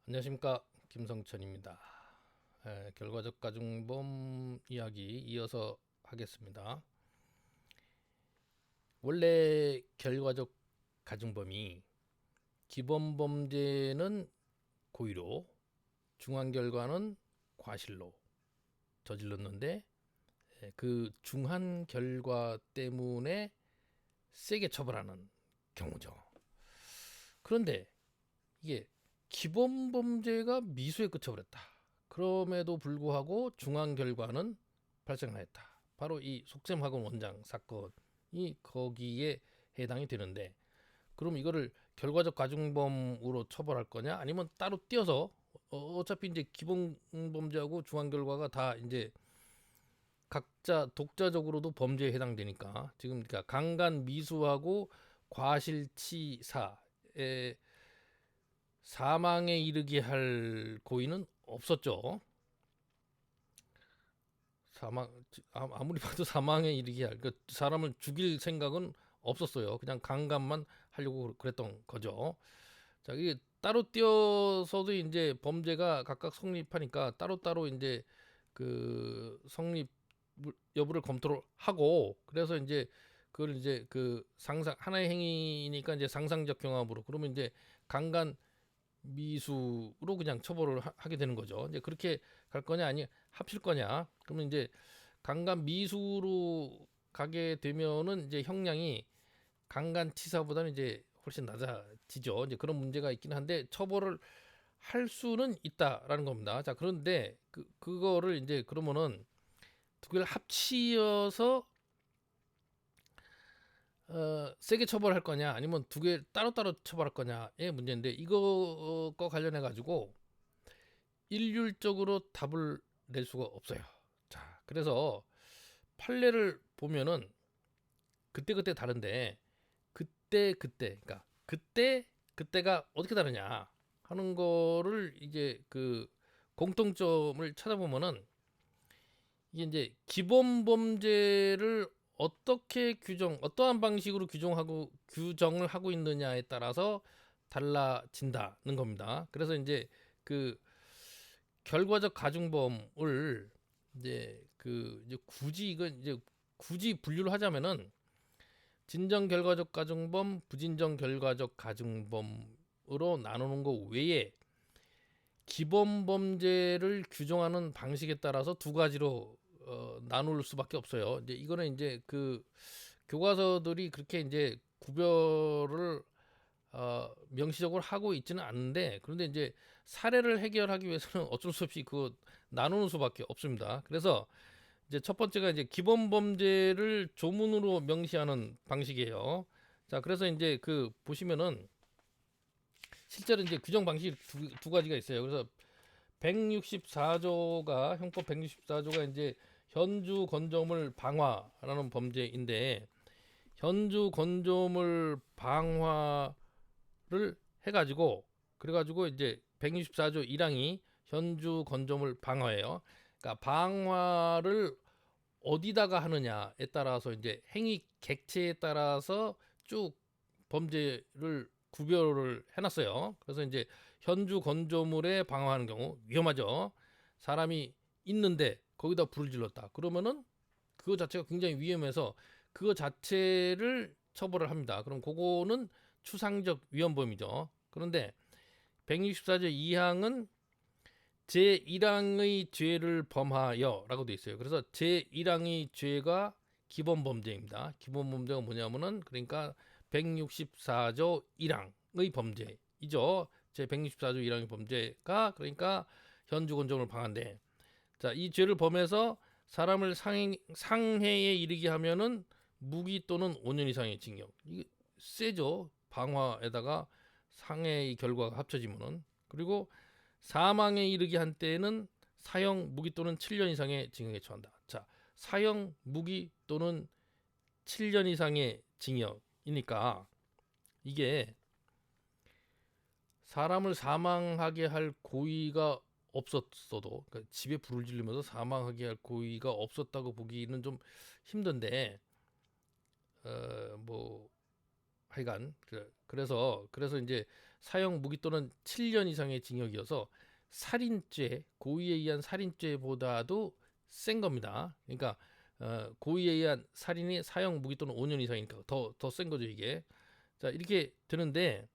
안녕하십니까, 김성천입니다. 결과적 가중범 이야기 이어서 하겠습니다. 원래 결과적 가중범이 기본 범죄는 고의로, 중한 결과는 과실로 저질렀는데 그 중한 결과 때문에 세게 처벌하는 경우죠. 그런데 이게 기본 범죄가 미수에 그쳐버렸다. 그럼에도 불구하고 중한 결과는 발생하였다. 바로 이 속셈학원 원장 사건이 거기에 해당이 되는데, 그럼 이거를 결과적 가중범으로 처벌할 거냐, 아니면 따로 띄어서 어차피 이제 기본 범죄하고 중한 결과가 다 이제 각자 독자적으로도 범죄에 해당되니까, 지금 그러니까 강간 미수하고 과실치사에 사망에 이르게 할 고의는 없었죠. 사망 아무리 봐도 사망에 이르게 할, 그러니까 사람을 죽일 생각은 없었어요. 그냥 강간만 하려고 그랬던 거죠. 자, 이게 따로 띄어서도 이제 범죄가 각각 성립하니까 따로따로 이제 그 성립 여부를 검토를 하고, 그래서 이제 그걸 이제 그 상상 하나의 행위니까 이제 상상적 경합으로, 그러면 이제 강간 미수로 그냥 처벌을 하게 되는 거죠. 이제 그렇게 갈 거냐, 아니 합칠 거냐. 그러면 이제 강간 미수로 가게 되면은 이제 형량이 강간치사보다는 이제 훨씬 낮아지죠. 이제 그런 문제가 있긴 한데 처벌을 할 수는 있다라는 겁니다. 자, 그런데 그거를 이제 그러면은 두 개를 합치어서 세게 처벌할 거냐, 아니면 두 개 따로따로 처벌할 거냐의 문제인데, 이거과 관련해 가지고 일률적으로 답을 낼 수가 없어요. 자, 그래서 판례를 보면은 그때그때 다른데, 그러니까 그때가 어떻게 다르냐 하는 거를 이제 그 공통점을 찾아보면은, 이게 이제 기본 범죄를 어떠한 방식으로 규정을 하고 있느냐에 따라서 달라진다는 겁니다. 그래서 이제 그 결과적 가중범을 이제 굳이 이건 이제 굳이 분류를 하자면은 진정 결과적 가중범, 부진정 결과적 가중범으로 나누는 거 외에 기본 범죄를 규정하는 방식에 따라서 두 가지로 나눌 수밖에 없어요. 이제 이거는 이제 그 교과서들이 그렇게 이제 구별을 명시적으로 하고 있지는 않는데, 그런데 이제 사례를 해결하기 위해서는 어쩔 수 없이 그 나누는 수밖에 없습니다. 그래서 이제 첫 번째가 이제 기본 범죄를 조문으로 명시하는 방식이에요. 자, 그래서 이제 그 보시면은 실제로 이제 규정 방식이 두 가지가 있어요. 그래서 164조가 형법 164조가 이제 현주 건조물 방화라는 범죄인데, 현주 건조물 방화를 해가지고 그래가지고 이제 164조 1항이 현주 건조물 방화예요. 그러니까 방화를 어디다가 하느냐에 따라서 이제 행위 객체에 따라서 쭉 범죄를 구별을 해놨어요. 그래서 이제 현주 건조물에 방화하는 경우 위험하죠. 사람이 있는데 거기다 불을 질렀다. 그러면은 그거 자체가 굉장히 위험해서 그거 자체를 처벌을 합니다. 그럼 그거는 추상적 위헌범이죠. 그런데 164조 2항은 제1항의 죄를 범하여라고 돼 있어요. 그래서 제1항의 죄가 기본 범죄입니다. 기본 범죄가 뭐냐면은 그러니까 164조 1항의 범죄이죠. 제 164조 1항의 범죄가 그러니까 현주건조물 방한데, 자, 이 죄를 범해서 사람을 상해에 이르게 하면은 무기 또는 5년 이상의 징역. 이게 세죠. 방화에다가 상해의 결과가 합쳐지면은. 그리고 사망에 이르게 한 때에는 사형 무기 또는 7년 이상의 징역에 처한다. 자, 사형 무기 또는 7년 이상의 징역이니까 이게 사람을 사망하게 할 고의가 없었어도, 그러니까 집에 불을 지르면서 사망하게 할 고의가 없었다고 보기는 좀 힘든데, 뭐 하여간 그래서 이제 사형 무기 또는 7년 이상의 징역이어서 살인죄, 고의에 의한 살인죄보다도 센 겁니다. 그러니까 고의에 의한 살인이 사형 무기 또는 5년 이상이니까 더 센 거죠 이게. 자 이렇게 되는데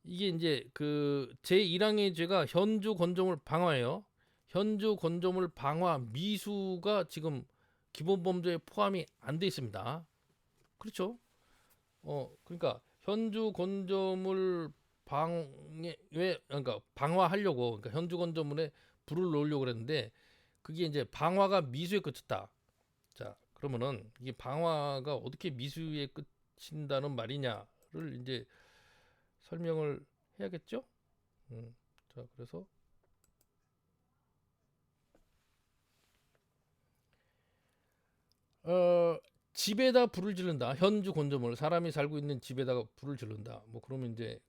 이게 이제 그 제1항의 죄가 현주 건조물 방화예요. 현주 건조물 방화 미수가 지금 기본범죄에 포함이 안 돼 있습니다. 그렇죠? 그러니까 현주 건조물 방에 왜 그러니까 방화하려고 그러니까 현주 건조물에 불을 놓으려고 그랬는데 그게 이제 방화가 미수에 그쳤다. 자 그러면은 이게 방화가 어떻게 미수에 그친다는 말이냐를 이제 설명을 해야겠죠? 자 그래서 어, 집에다 불을 지른다. 현주 건조물 사람이 살고 있는 집에다가 불을 지른다. 뭐 그러면 이제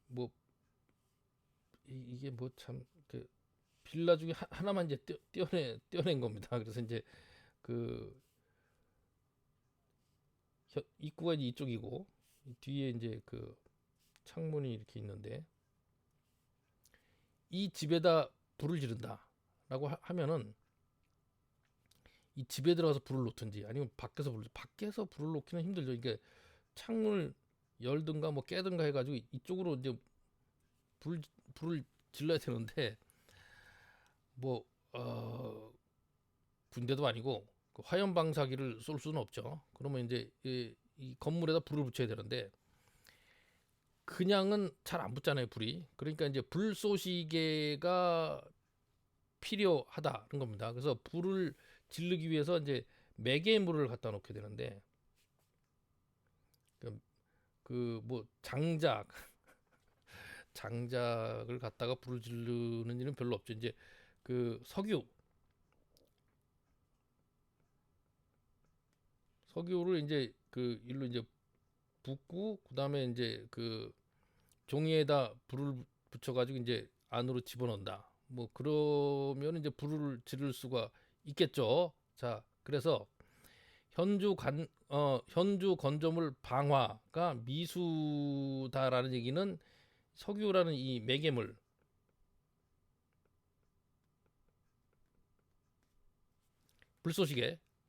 뭐 이게 뭐 참 그 빌라 중에 하나만 이제 떼어낸 겁니다. 그래서 이제 그 입구가 이제 이쪽이고 뒤에 이제 그 창문이 이렇게 있는데 이 집에다 불을 지른다라고 하면은 이 집에 들어가서 불을 놓든지 아니면 밖에서 불을 놓기는 힘들죠. 이게 창문을 열든가 뭐 깨든가 해가지고 이쪽으로 이제 불 불을 질러야 되는데 뭐 군대도 아니고 그 화염 방사기를 쏠 수는 없죠. 그러면 이제 이 건물에다 불을 붙여야 되는데 그냥은 잘 안 붙잖아요 불이. 그러니까 이제 불쏘시개가 필요하다는 겁니다. 그래서 불을 지르기 위해서 이제 매개물을 갖다 놓게 되는데 그 뭐 장작을 갖다가 불을 지르는 일은 별로 없죠. 이제 그 석유를 이제 그 일로 이제 붓고 그다음에 이제 그 종이에다 불을 붙여가지고 이제 안으로 집어넣는다. 뭐 그러면 이제 불을 지를 수가 있겠죠. 자, 그래서 현주 건조물 방화가 미수다라는 얘기는 석유라는 이 매개물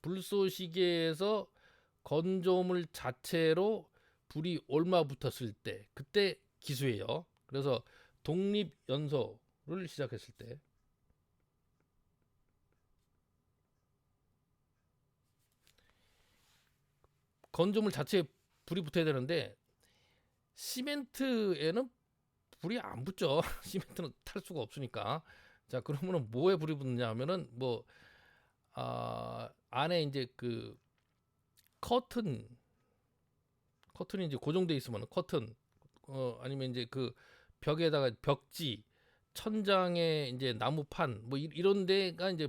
불쏘시개에서 건조물 자체로 불이 얼마 붙었을 때 그때 기수예요. 그래서 독립연소를 시작했을 때 건조물 자체에 불이 붙어야 되는데 시멘트에는 불이 안 붙죠. 시멘트는 탈 수가 없으니까. 자 그러면은 뭐에 불이 붙느냐 하면은 뭐 안에 이제 그 커튼 커튼이 이제 고정돼 있으면 커튼 아니면 이제 그 벽에다가 벽지 천장에 이제 나무판 뭐 이런 데가 이제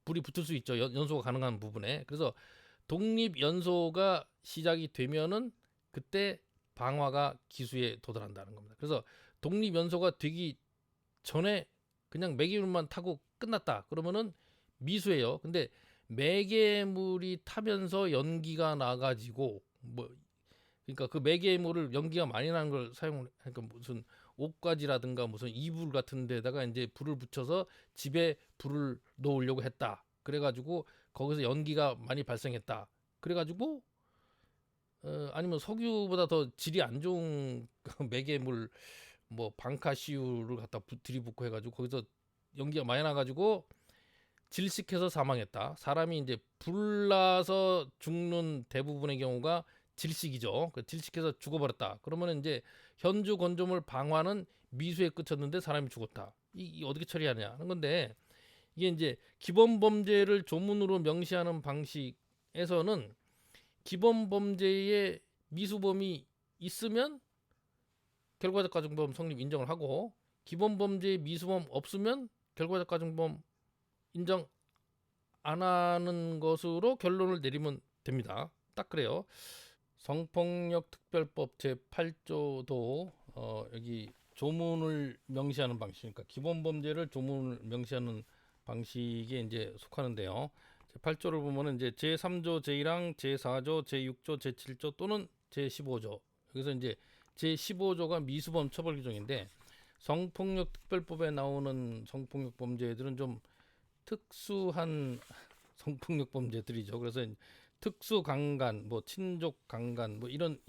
불이 붙을 수 있죠. 연소가 가능한 부분에. 그래서 독립 연소가 시작이 되면은 그때 방화가 기수에 도달한다는 겁니다. 그래서 독립 연소가 되기 전에 그냥 매개물만 타고 끝났다. 그러면은 미수예요. 근데 매개물이 타면서 연기가 나가지고 뭐 그러니까 그 매개물을 연기가 많이 나는 걸 사용을 그러니까 무슨 옷가지라든가 무슨 이불 같은 데다가 이제 불을 붙여서 집에 불을 놓으려고 했다. 그래가지고 거기서 연기가 많이 발생했다. 그래가지고 아니면 석유보다 더 질이 안 좋은 그 매개물 뭐 방카시유를 갖다 들이붓고 해가지고 거기서 연기가 많이 나가지고 질식해서 사망했다. 사람이 이제 불나서 죽는 대부분의 경우가 질식이죠. 그 질식해서 죽어버렸다. 그러면 이제 현주 건조물 방화는 미수에 그쳤는데 사람이 죽었다. 이 어떻게 처리하냐 하는 건데 이게 이제 기본 범죄를 조문으로 명시하는 방식에서는 기본 범죄의 미수범이 있으면 결과적 가중범 성립 인정을 하고 기본 범죄의 미수범 없으면 결과적 가중범 인정 안 하는 것으로 결론을 내리면 됩니다. 딱 그래요. 성폭력 특별법 제8조도 여기 조문을 명시하는 방식, 그러니까 기본 범죄를 조문을 명시하는 방식에 이제 속하는데요. 제8조를 보면은 이제 제3조 제1항, 제4조, 제6조, 제7조 또는 제15조. 여기서 이제 제15조가 미수범 처벌 규정인데 성폭력 특별법에 나오는 성폭력 범죄들은 좀 특수한 성폭력 범죄들이죠. 그래서 특수 강간, 뭐 친족 강간, 뭐 이런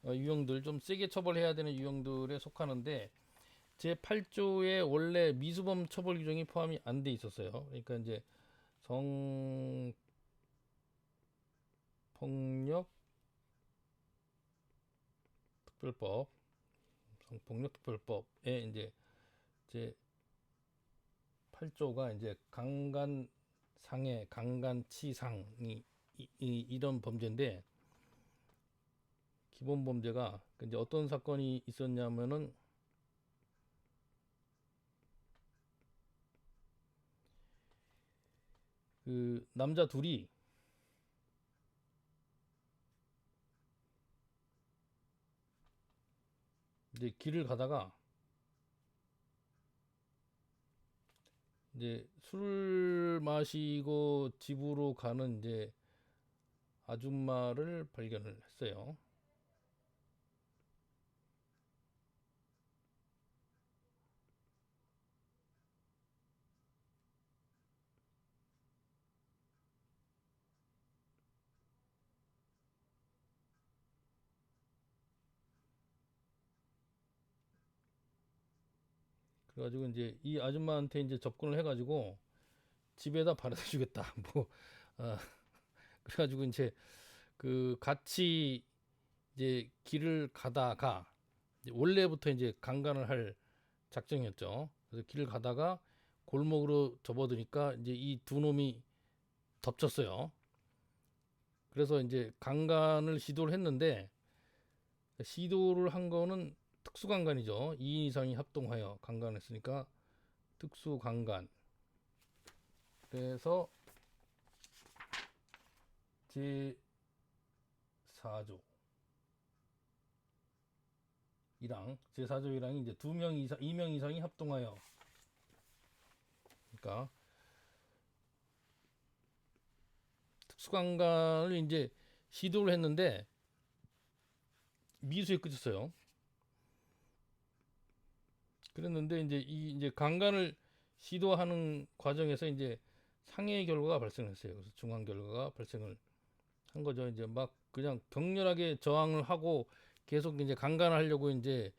유형들 좀 세게 처벌해야 되는 유형들에 속하는데 제8조에 원래 미수범 처벌 규정이 포함이 안 돼 있었어요. 그러니까 이제 성폭력 특별법, 성폭력 특별법에 이제 제 8조가 이제 강간 상해, 강간 치상이 이런 범죄인데 기본 범죄가 이제 어떤 사건이 있었냐면은 그 남자 둘이 이제 길을 가다가 이제 술을 마시고 집으로 가는 이제 아줌마를 발견을 했어요. 그래가지고 이제 이 아줌마한테 이제 접근을 해가지고 집에다 바래다 주겠다. 뭐 어, 그래가지고 이제 그 같이 이제 길을 가다가 이제 원래부터 이제 강간을 할 작정이었죠. 그래서 길을 가다가 골목으로 접어드니까 이제 이 두 놈이 덮쳤어요. 그래서 이제 강간을 시도를 했는데 시도를 한 거는 특수강간이죠. 2인 이상이 합동하여 강간했으니까 특수강간. 그래서 제4조 1항, 제4조 1항이 이제 2명 이상, 2명 이상이 합동하여, 그러니까 특수강간을 이제 시도를 했는데 미수에 그쳤어요. 그랬는데 이제 이 이제 강간을 시도하는 과정에서 이제 상해 결과가 발생했어요. 그래서 중한 결과가 발생을 한 거죠. 이제 막 그냥 격렬하게 저항을 하고 계속 이제 강간을 하려고 이제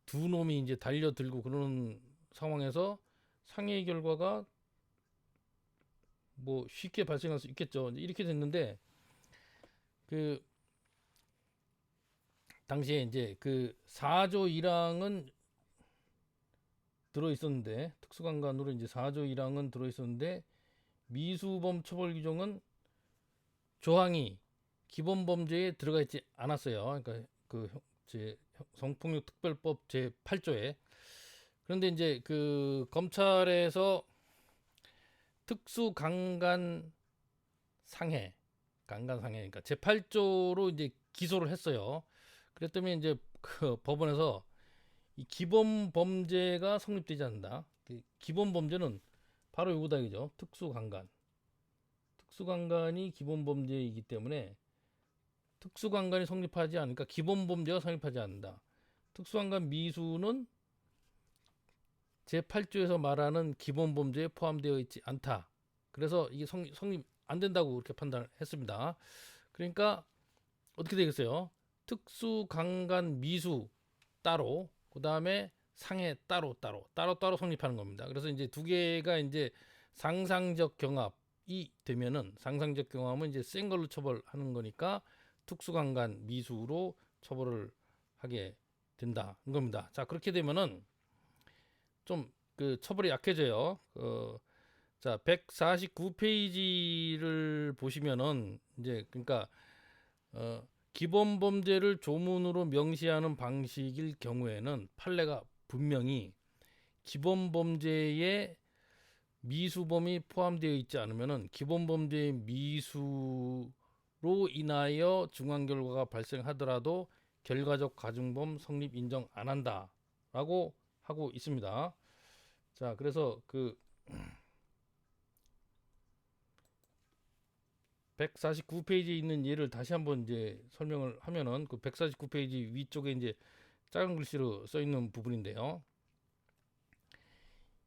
두 놈이 이제 달려들고 그러는 상황에서 상해 결과가 뭐 쉽게 발생할 수 있겠죠. 이렇게 됐는데 그 당시에 이제 그 4조 1항은 들어 있었는데 특수강간으로 이제 4조 1항은 들어 있었는데 미수범 처벌 규정은 조항이 기본 범죄에 들어가 있지 않았어요. 그러니까 그 제 성폭력 특별법 제 8조에. 그런데 이제 그 검찰에서 특수 강간 상해, 강간 상해, 그러니까 제 8조로 이제 기소를 했어요. 그랬더니 이제 그 법원에서 이 기본 범죄가 성립되지 않는다. 그 기본 범죄는 바로 요거다이죠. 특수 강간. 특수 강간이 기본 범죄이기 때문에 특수 강간이 성립하지 않으니까 기본 범죄가 성립하지 않는다. 특수 강간 미수는 제8조에서 말하는 기본 범죄에 포함되어 있지 않다. 그래서 이게 성립 안 된다고 그렇게 판단을 했습니다. 그러니까 어떻게 되겠어요? 특수 강간 미수 따로, 그 다음에 상해 따로 성립하는 겁니다. 그래서 이제 두 개가 이제 상상적 경합이 되면은 상상적 경합은 이제 센 걸로 처벌하는 거니까 특수 강간 미수로 처벌을 하게 된다는 겁니다. 자, 그렇게 되면은 좀 그 처벌이 약해져요. 자, 149페이지를 보시면은 이제 그러니까 기본 범죄를 조문으로 명시하는 방식일 경우에는 판례가 분명히 기본 범죄에 미수범이 포함되어 있지 않으면은 기본 범죄의 미수로 인하여 중한 결과가 발생하더라도 결과적 가중범 성립 인정 안 한다라고 하고 있습니다. 자, 그래서 그 149페이지에 있는 예를 다시 한번 이제 설명을 하면은 그 149페이지 위쪽에 이제 작은 글씨로 써 있는 부분인데요.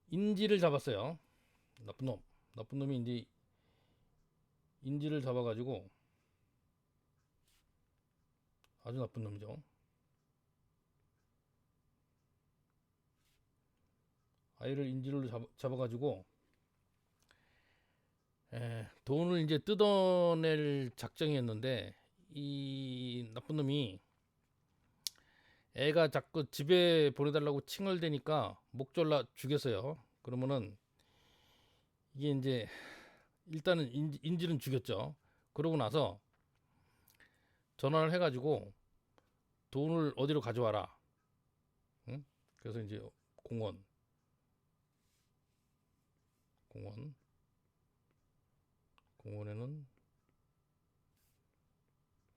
인지를 잡았어요. 나쁜 놈. 나쁜 놈이 이제 인지를 잡아가지고 아주 나쁜 놈이죠. 아이를 인지를 잡아가지고 돈을 이제 뜯어낼 작정이었는데 이 나쁜 놈이 애가 자꾸 집에 보내달라고 칭얼대니까 목 졸라 죽였어요. 그러면은 이게 이제 일단은 인지는 죽였죠. 그러고 나서 전화를 해가지고 돈을 어디로 가져와라. 응? 그래서 이제 공원에는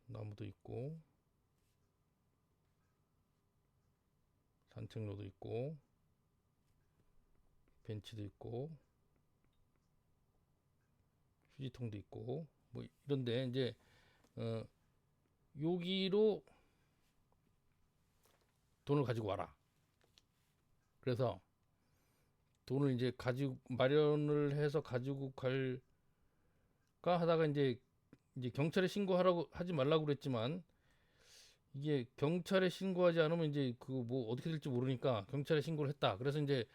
나무도 있고 산책로도 있고 벤치도 있고 휴지통도 있고 뭐 이런데 이제 여기로 돈을 가지고 와라. 그래서 돈을 이제 가지고 마련을 해서 가지고 갈까 하다가 이제 경찰에 신고하라고 하지 말라고 그랬지만 이게 경찰에 신고하지 않으면 이제 그 뭐 어떻게 될지 모르니까 경찰에 신고를 했다. 그래서 이제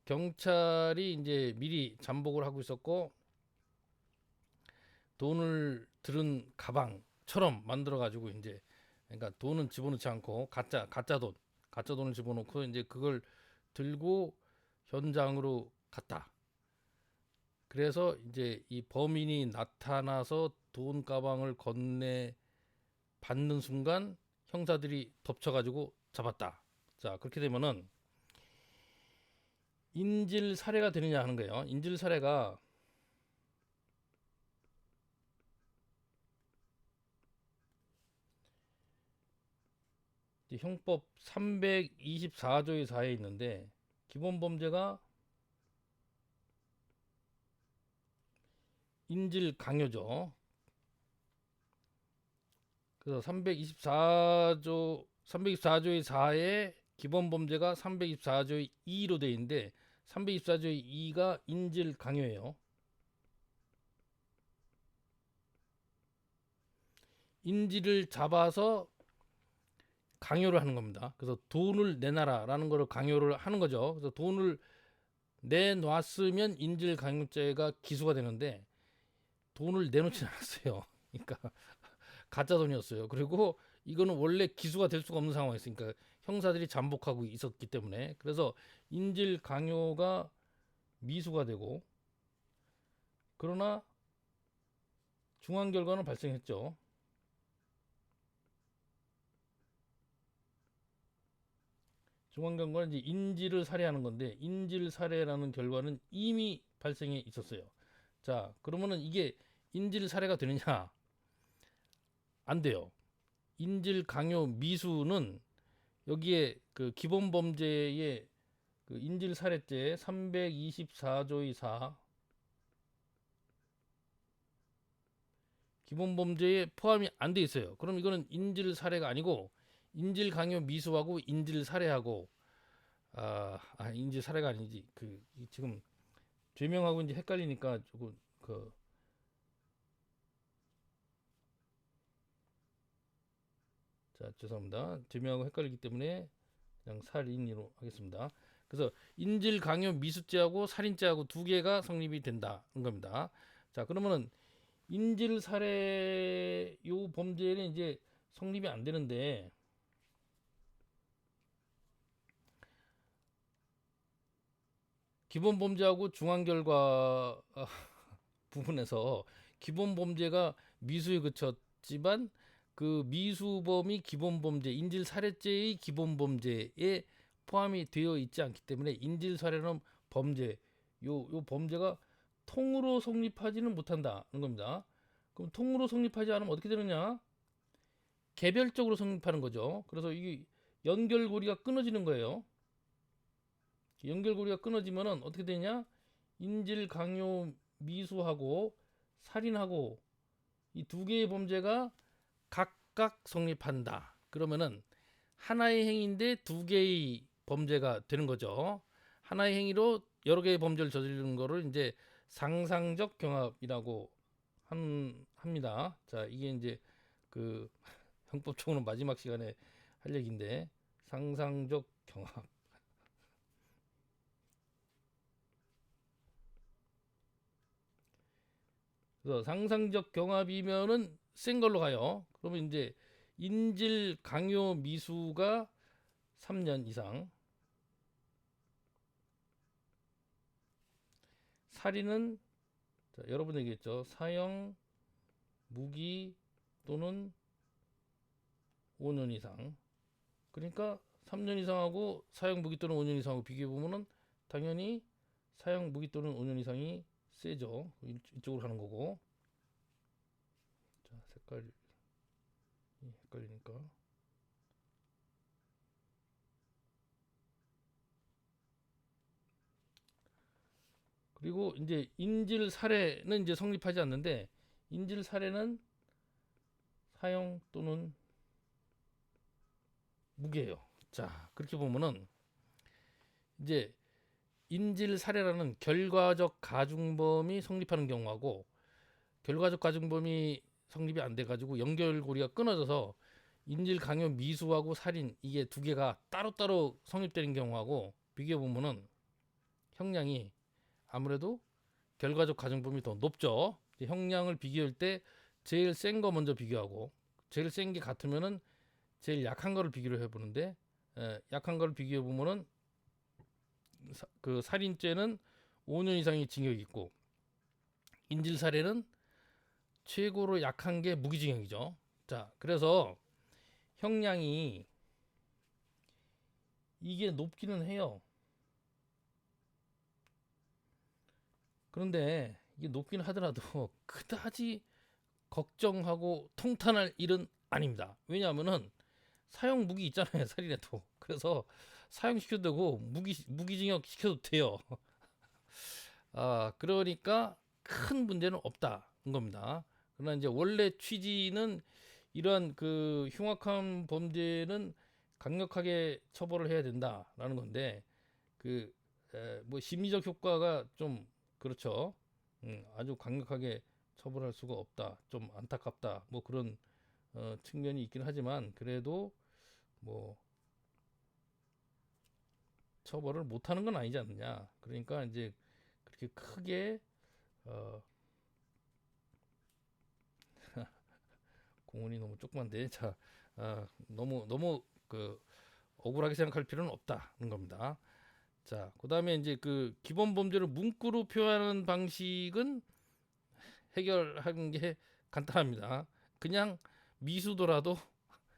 경찰이 이제 미리 잠복을 하고 있었고 돈을 들은 가방처럼 만들어 가지고 이제 그러니까 돈은 집어넣지 않고 가짜 돈을 집어넣고 이제 그걸 들고 현장으로 갔다. 그래서 이제 이 범인이 나타나서 돈 가방을 건네 받는 순간 형사들이 덮쳐가지고 잡았다. 자, 그렇게 되면은 인질 살해가 되느냐 하는 거예요. 인질 살해가 형법 324조의 4에 있는데 기본 범죄가 인질 강요죠. 그래서 324조의 4에 기본 범죄가 324조의 2로 되어 있는데 324조의 2가 인질 강요예요. 인질을 잡아서 강요를 하는 겁니다. 그래서 돈을 내놔라라는 거를 강요를 하는 거죠. 그래서 돈을 내놨으면 인질 강요죄가 기소가 되는데 돈을 내놓지 않았어요. 그러니까 가짜 돈이었어요. 그리고 이거는 원래 기소가 될 수가 없는 상황이었으니까 형사들이 잠복하고 있었기 때문에 그래서 인질 강요가 미수가 되고 그러나 중한 결과는 발생했죠. 중한 결과는 이제 인질을 살해하는 건데 인질 살해라는 결과는 이미 발생해 있었어요. 자, 그러면은 이게 인질 살해가 되느냐? 안 돼요. 인질 강요 미수는 여기에 그 기본 범죄의 그 인질 살해죄 324조의 4 기본 범죄에 포함이 안 돼 있어요. 그럼 이거는 인질 살해가 아니고 인질 강요 미수하고 인질 살해하고 인질 살해가 아니지 그 지금 죄명하고 이제 헷갈리니까 조금 자, 죄송합니다. 죄명하고 헷갈리기 때문에 그냥 살인으로 하겠습니다. 그래서 인질 강요 미수죄하고 살인죄하고 두 개가 성립이 된다는 겁니다. 자, 그러면은 인질 살해 요 범죄는 이제 성립이 안 되는데 기본 범죄하고 중한 결과 부분에서 기본 범죄가 미수에 그쳤지만 그 미수범이 기본 범죄 인질 살해죄의 기본 범죄에 포함이 되어 있지 않기 때문에 인질 살해는 범죄 요 범죄가 통으로 성립하지는 못한다는 겁니다. 그럼 통으로 성립하지 않으면 어떻게 되느냐? 개별적으로 성립하는 거죠. 그래서 이게 연결고리가 끊어지는 거예요. 연결고리가 끊어지면은 어떻게 되냐? 인질 강요 미수하고 살인하고 이 두 개의 범죄가 각각 성립한다. 그러면은 하나의 행위인데 두 개의 범죄가 되는 거죠. 하나의 행위로 여러 개의 범죄를 저지르는 거를 이제 상상적 경합이라고 합니다. 자, 이게 이제 그 형법적으로 마지막 시간에 할 얘기인데 상상적 경합. 그래서 상상적 경합이면은 센 걸로 가요. 그러면 이제 인질 강요 미수가 3년 이상, 살인은 자, 여러분 얘기했죠. 사형, 무기 또는 5년 이상. 그러니까 3년 이상하고 사형, 무기 또는 5년 이상하고 비교해 보면은 당연히 사형, 무기 또는 5년 이상이 세죠. 이쪽으로 가는 거고. 자, 색깔이 헷갈리니까. 그리고 이제 인질 살해는 이제 성립하지 않는데 인질 살해는 사형 또는 무기예요. 자, 그렇게 보면은 이제 인질 살해라는 결과적 가중범이 성립하는 경우하고 결과적 가중범이 성립이 안 돼가지고 연결고리가 끊어져서 인질 강요 미수하고 살인 이게 두 개가 따로따로 성립되는 경우하고 비교해 보면은 형량이 아무래도 결과적 가중범이 더 높죠. 형량을 비교할 때 제일 센 거 먼저 비교하고 제일 센 게 같으면은 제일 약한 거를 비교를 해보는데 약한 거를 비교해 보면은 그 살인죄는 5년 이상의 징역이 있고 인질 살해는 최고로 약한 게 무기징역이죠. 자, 그래서 형량이 이게 높기는 해요. 그런데 이게 높긴 하더라도 그다지 걱정하고 통탄할 일은 아닙니다. 왜냐하면은 사형 무기 있잖아요. 살인해도. 그래서 사형시켜도 되고 무기징역 시켜도 돼요. 아, 그러니까 큰 문제는 없다는 겁니다. 그러나 이제 원래 취지는 이러한 그 흉악한 범죄는 강력하게 처벌을 해야 된다라는 건데 그 뭐 심리적 효과가 좀 그렇죠. 아주 강력하게 처벌할 수가 없다. 좀 안타깝다. 뭐 그런 측면이 있긴 하지만 그래도 뭐 처벌을 못하는 건 아니지 않느냐. 그러니까 이제 그렇게 크게 어, 공원이 너무 조그만데 자 너무 그 억울하게 생각할 필요는 없다는 겁니다. 자, 그다음에 이제 그 기본 범죄를 문구로 표현하는 방식은 해결하는 게 간단합니다. 그냥 미수더라도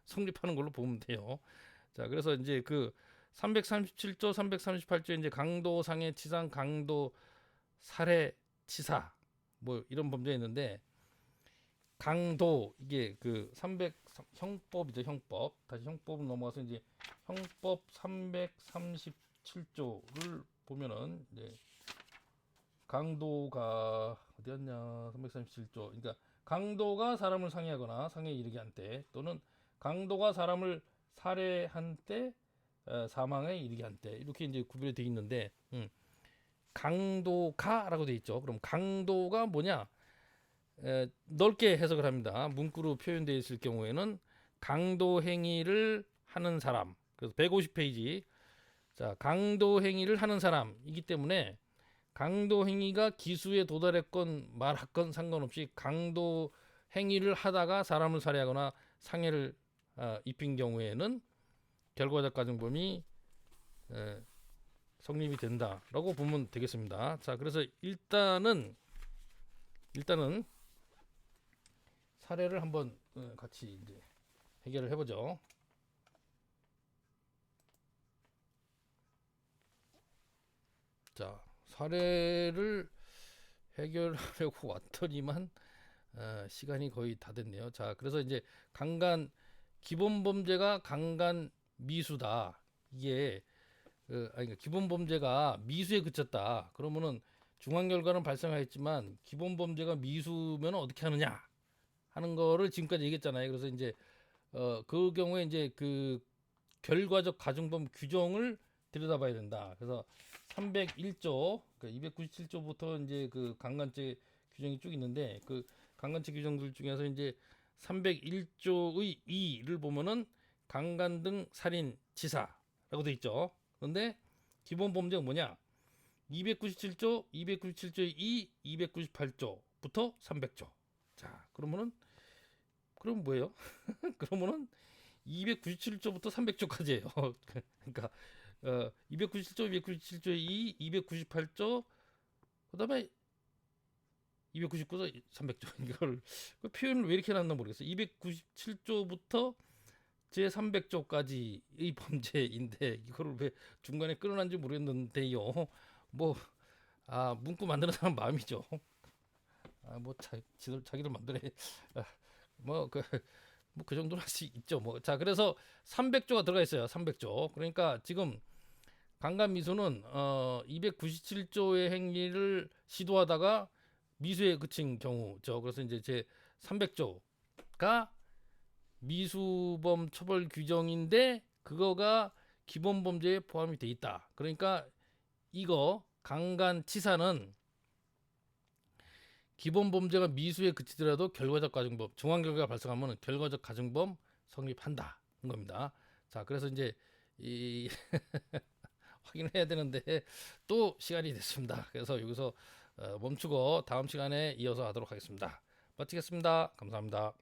성립하는 걸로 보면 돼요. 자, 그래서 이제 그 337조, 338조 이제 강도 상해 치상, 강도 살해 치사 뭐 이런 범죄 있는데 강도 이게 그 300 형법이죠, 형법. 다시 형법 넘어가서 이제 형법 337조를 보면은 이제 강도가 어디였냐? 337조. 그러니까 강도가 사람을 상해하거나 상해에 이르게 한 때 또는 강도가 사람을 살해한 때 사망에 이르게 한 때 이렇게 이제 구별이 되어 있는데 강도가라고 되어 있죠. 그럼 강도가 뭐냐? 넓게 해석을 합니다. 문구로 표현되어 있을 경우에는 강도 행위를 하는 사람. 그래서 150페이지. 자, 강도 행위를 하는 사람이기 때문에 강도 행위가 기수에 도달했건 말았건 상관없이 강도 행위를 하다가 사람을 살해하거나 상해를 입힌 경우에는 결과적 가중범이 성립이 된다라고 보면 되겠습니다. 자, 그래서 일단은 사례를 한번 같이 이제 해결을 해보죠. 자, 사례를 해결하려고 왔더니만 시간이 거의 다 됐네요. 자, 그래서 이제 강간 기본 범죄가 강간 미수다. 이게 그러니까 기본 범죄가 미수에 그쳤다. 그러면은 중한 결과는 발생하였지만 기본 범죄가 미수면 어떻게 하느냐 하는 거를 지금까지 얘기했잖아요. 그래서 이제 그 경우에 이제 그 결과적 가중범 규정을 들여다봐야 된다. 그래서 301조, 그러니까 297조부터 이제 그 강간죄 규정이 쭉 있는데 그 강간죄 규정들 중에서 이제 301조의 2를 보면은 강간 등 살인, 치사라고 돼 있죠. 그런데 기본 범죄가 뭐냐? 297조, 297조의 2, 298조부터 300조. 자, 그럼 뭐예요? 그러면은 297조부터 300조까지예요. 그러니까 297조, 297조의 2, 298조, 그다음에 299조, 300조. 이걸 그 표현을 왜 이렇게 해놨나 모르겠어요. 297조부터 제 300조까지의 범죄인데 이거를 왜 중간에 끊어놨는지 모르겠는데요. 뭐 문구 만드는 사람 마음이죠. 뭐 자기들 만드네. 뭐그 뭐 그 정도는 할 수 있죠. 뭐 자, 그래서 300조가 들어가 있어요. 300조. 그러니까 지금 강간 미수는 297조의 행위를 시도하다가 미수에 그친 경우죠. 그래서 이제 제 300조가 미수범 처벌 규정인데 그거가 기본 범죄에 포함이 돼 있다. 그러니까 이거 강간치사는 기본 범죄가 미수에 그치더라도 결과적 가중범, 정황 결과가 발생하면 결과적 가중범 성립한다는 겁니다. 자, 그래서 이제 이 확인해야 되는데 또 시간이 됐습니다. 그래서 여기서 멈추고 다음 시간에 이어서 하도록 하겠습니다. 마치겠습니다. 감사합니다.